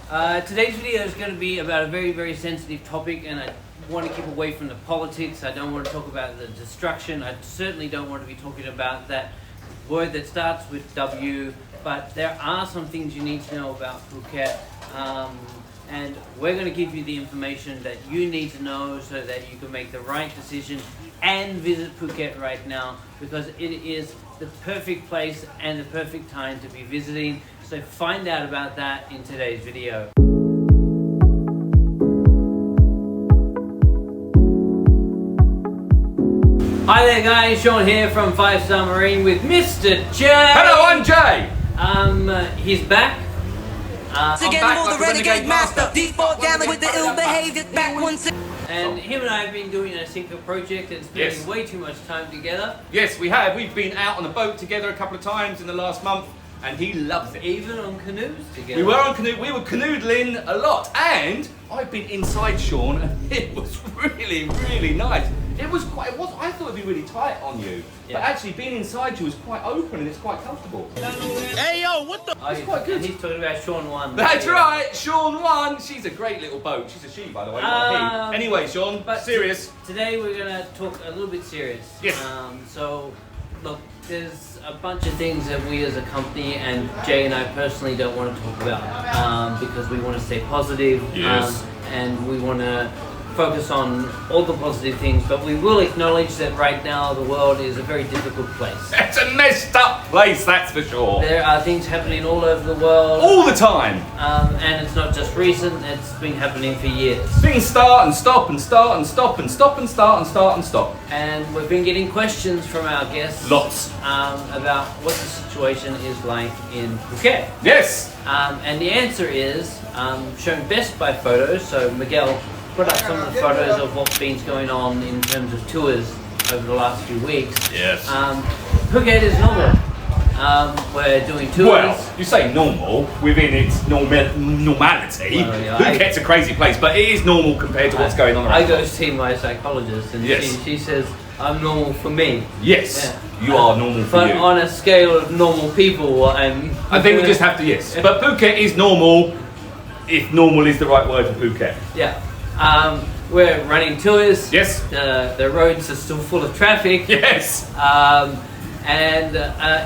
Today's video is going to be about a very sensitive topic, and I want to keep away from the politics. I don't want to talk about the destruction. I certainly don't want to be talking about that word that starts with W, but there are some things you need to know about Phuket, and we're going to give you the information that you need to know so that you can make the right decision and visit Phuket right now, because it is the perfect place and the perfect time to be visiting. So find out about that in today's video. Hi there guys, Shaun here from 5 Star Marine with Mr. Jay. Hello, I'm Jay. He's back. Again, back the renegade master. Default gambling with the ill behavior. Back once. And him and I have been doing a synchro project and spending way too much time together. Yes, we have. We've been out on a boat together a couple of times in the last month, and he loves it. Even on canoes together. We were on canoe. We were canoodling a lot, and I've been inside Shaun, and it was really nice. It was quite. I thought it'd be really tight on you, but actually being inside you is quite open and it's quite comfortable. Hey yo, what the? It's quite good. And he's talking about Shaun 1. That's right, Shaun 1. She's a great little boat. She's a she, by the way, not a he. Anyway, Shaun, but serious. Today we're gonna talk a little bit serious. Yes. So, look, there's a bunch of things that we as a company and Jay and I personally don't want to talk about because we want to stay positive. Yes. And we want to focus on all the positive things, but we will acknowledge that right now the world is a very difficult place. It's a messed up place, that's for sure. There are things happening all over the world. All the time. And it's not just recent, it's been happening for years. Things start and stop and start and stop and stop and start and start and stop. And we've been getting questions from our guests. Lots. About what the situation is like in Phuket. Yes. And the answer is shown best by photos. So Miguel put up some of the photos of what's been going on in terms of tours over the last few weeks. Yes. Phuket is normal. We're doing tours. Well, you say normal within its normality. Well, yeah, Phuket's a crazy place, but it is normal compared to what's going on around. I go see my psychologist, and she says I'm normal for me. Yes, yeah. you are normal for but you. on a scale of normal people, I think we just have to, yes. But Phuket is normal, if normal is the right word for Phuket. Yeah. We're running tours. Yes. The roads are still full of traffic. Yes. And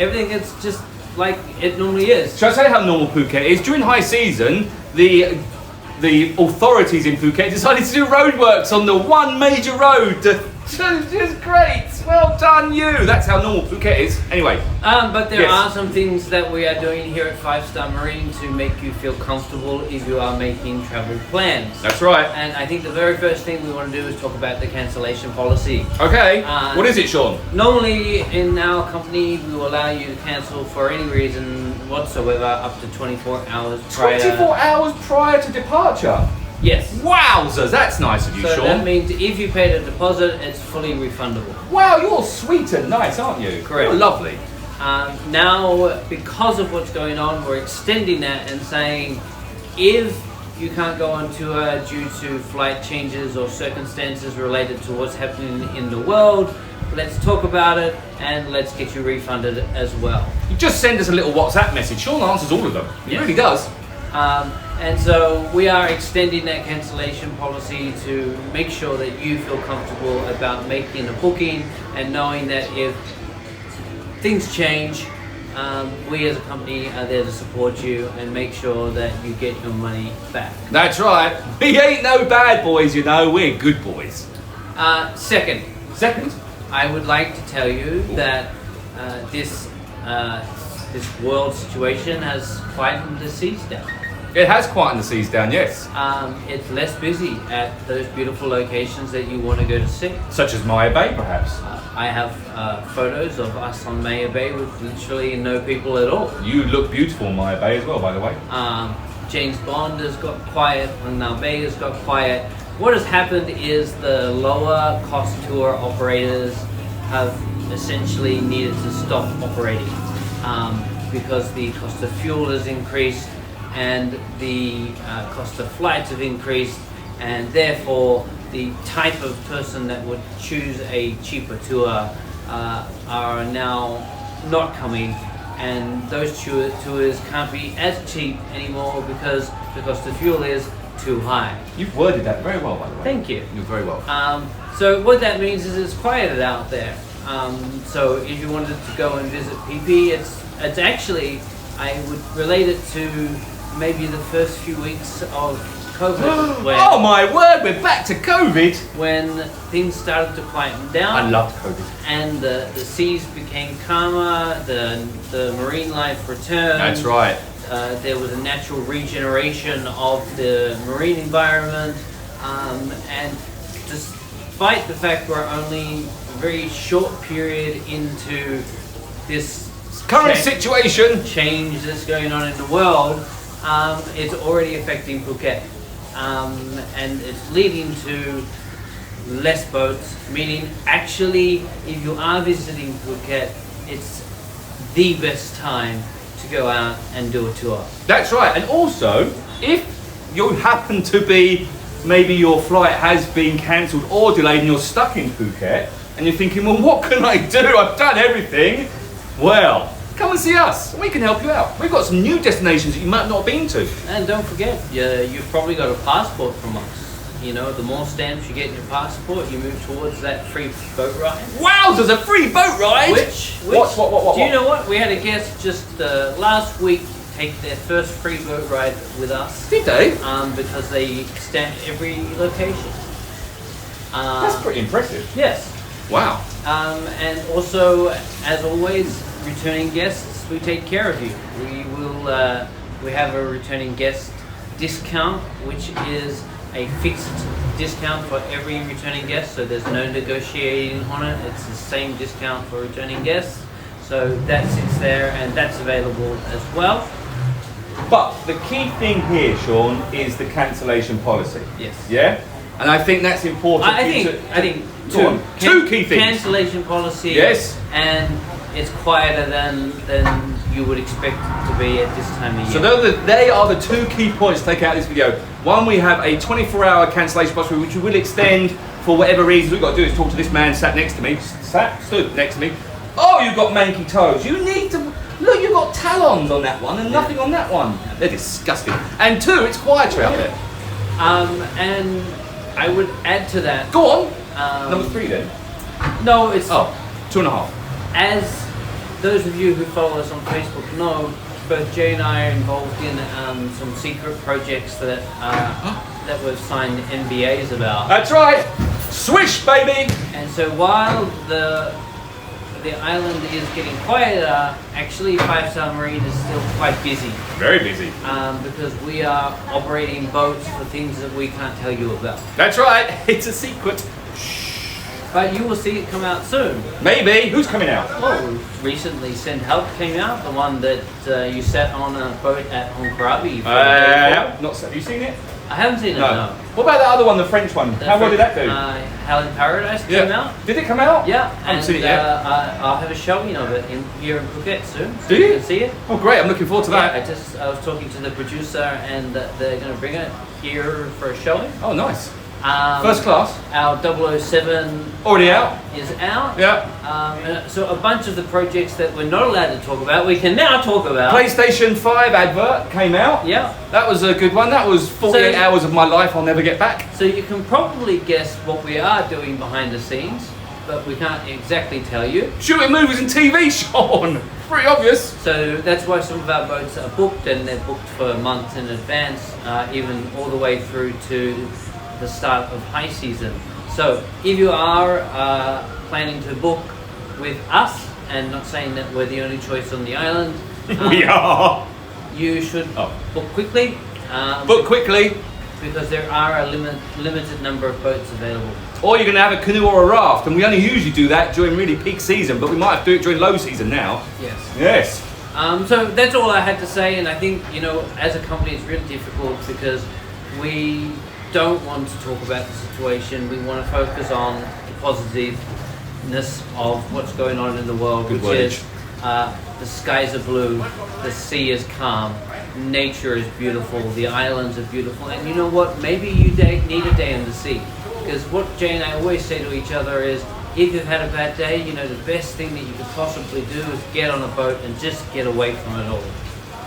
everything is just like it normally is. Shall I say how normal Phuket is? During high season, the authorities in Phuket decided to do roadworks on the one major road. Just great. Well done, you. That's how normal Phuket is. Anyway. But there are some things that we are doing here at 5 Star Marine to make you feel comfortable if you are making travel plans. That's right. And I think the very first thing we want to do is talk about the cancellation policy. Okay. What is it, Shaun? Normally in our company we will allow you to cancel for any reason whatsoever up to 24 hours prior. 24 hours prior to departure? Yes. Wowzers, that's nice of you, so Shaun. That means if you paid a deposit, it's fully refundable. Wow, you're sweet and nice, aren't you? Correct. You're lovely. Now, because of what's going on, we're extending that and saying if you can't go on tour due to flight changes or circumstances related to what's happening in the world, let's talk about it and let's get you refunded as well. You just send us a little WhatsApp message. Shaun answers all of them. He really does. And so we are extending that cancellation policy to make sure that you feel comfortable about making a booking and knowing that if things change, we as a company are there to support you and make sure that you get your money back. That's right. We ain't no bad boys, you know. We're good boys. Second, I would like to tell you that this world situation has quietened the seas down. It has quietened the seas down, yes. It's less busy at those beautiful locations that you want to go to see. Such as Maya Bay, perhaps. I have photos of us on Maya Bay with literally no people at all. You look beautiful on Maya Bay as well, by the way. James Bond has got quiet, Phang Nga Bay has got quiet. What has happened is the lower cost tour operators have essentially needed to stop operating because the cost of fuel has increased and the cost of flights have increased, and therefore the type of person that would choose a cheaper tour are now not coming, and those tours can't be as cheap anymore because because the fuel is too high. You've worded that very well, by the way. Thank you. You're very well. So what that means is it's quieted out there. So if you wanted to go and visit Phi Phi, it's actually, I would relate it to maybe the first few weeks of COVID. Oh my word, we're back to COVID! When things started to quieten down. I loved COVID. And the seas became calmer, the marine life returned. That's right. There was a natural regeneration of the marine environment. And despite the fact we're only a very short period into this Current situation. change that's going on in the world, it's already affecting Phuket. And it's leading to less boats, meaning actually if you are visiting Phuket, it's the best time to go out and do a tour. That's right. And also, if you happen to be, maybe your flight has been cancelled or delayed and you're stuck in Phuket and you're thinking, well, what can I do? I've done everything. Well, come and see us. We can help you out. We've got some new destinations that you might not have been to. And don't forget, you've probably got a passport from us. You know, the more stamps you get in your passport, you move towards that free boat ride. Wow, there's a free boat ride! Which What? do you know what? We had a guest just last week take their first free boat ride with us. Did they? Because they stamped every location. That's pretty impressive. Yes. Wow. And also, as always, returning guests, we take care of you. We have a returning guest discount, which is a fixed discount for every returning guest, so there's no negotiating on it. It's the same discount for returning guests, so that sits there and that's available as well. But the key thing here, Shaun, is the cancellation policy. Yes. Yeah? And I think that's important. I think two key things. Cancellation policy. Yes. And it's quieter than you would expect it to be at this time of year. So they are the two key points to take out of this video. One, we have a 24-hour cancellation policy which we will extend for whatever reasons. We've got to do is talk to this man sat next to me. Stood next to me. Oh, you've got manky toes. You need to... Look, you've got talons on that one and nothing on that one. They're disgusting. And two, it's quieter out there. And I would add to that... Go on. Number 3 then. No, it's... Oh, 2.5. As those of you who follow us on Facebook know, both Jay and I are involved in some secret projects that we've signed NDAs about. That's right. Swish, baby. And so while the island is getting quieter, actually 5-Star Marine is still quite busy. Very busy. Because we are operating boats for things that we can't tell you about. That's right. It's a secret. But you will see it come out soon. Maybe. Who's coming out? Well, recently Send Help came out, the one that you sat on a boat at Hong Krabi. Have you seen it? I haven't seen it, no. What about the other one, the French one? How well did that do? Hell in Paradise came out. Did it come out? Yeah. I haven't seen it yet. I'll have a showing of it here in Phuket soon. So Do you? can see it. Oh, great. I'm looking forward to that. I was talking to the producer and they're going to bring it here for a showing. Oh, nice. First class. Our 007 already out. Is out. Yeah. So a bunch of the projects that we're not allowed to talk about, we can now talk about. PlayStation 5 advert came out. Yeah. That was a good one. That was 48 hours of my life I'll never get back. So you can probably guess what we are doing behind the scenes, but we can't exactly tell you. Shooting movies and TV, Shaun. Pretty obvious. So that's why some of our boats are booked, and they're booked for months in advance, even all the way through to the start of high season. So if you are planning to book with us, and not saying that we're the only choice on the island, we are. You should book quickly. Book quickly, because there are a limited number of boats available. Or you're going to have a canoe or a raft, and we only usually do that during really peak season, but we might have to do it during low season now. Yes. Yes. So that's all I had to say, and I think, you know, as a company it's really difficult because we don't want to talk about the situation. We want to focus on the positiveness of what's going on in the world, Good which is the skies are blue, the sea is calm, nature is beautiful, the islands are beautiful, and you know what? Maybe you need a day in the sea. Because what Jay and I always say to each other is, if you've had a bad day, you know, the best thing that you could possibly do is get on a boat and just get away from it all.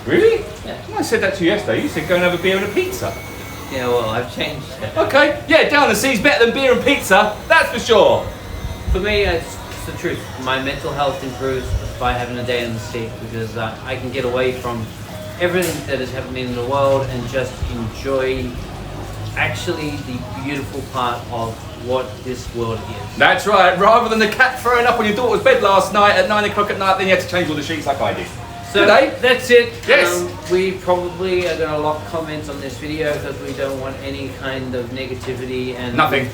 Really? Yeah. I said that to you yesterday. You said go and have a beer and a pizza. Yeah, well, I've changed it. Okay, yeah, down the sea's better than beer and pizza, that's for sure. For me, it's the truth. My mental health improves by having a day in the sea because I can get away from everything that is happening in the world and just enjoy actually the beautiful part of what this world is. That's right, rather than the cat throwing up on your daughter's bed last night at 9 o'clock at night, then you had to change all the sheets like I did. So Today? that's it. Yes. We probably are going to lock comments on this video because we don't want any kind of negativity and Nothing.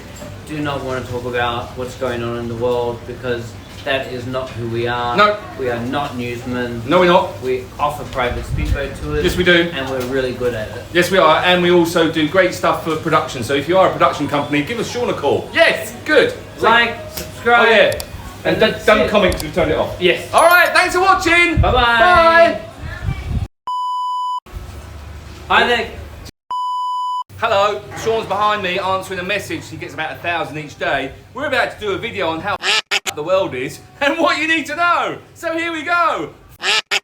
do not want to talk about what's going on in the world because that is not who we are. No. We are not newsmen. No, we're not. We offer private speedboat tours. Yes, we do. And we're really good at it. Yes, we are, and we also do great stuff for production. So if you are a production company, give us Shaun a call. Yes, good. Like, subscribe. Oh yeah, and that's don't it. comment because we've turned it off. Yes. All right, thanks for watching. Bye-bye. Bye. Hi there. Hello, Shaun's behind me answering a message. He gets about 1,000 each day. We're about to do a video on how the world is and what you need to know. So here we go.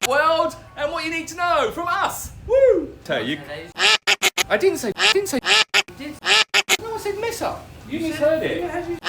World and what you need to know from us. Woo! Tell you. I didn't say. You did. No, I said mess up. You misheard it.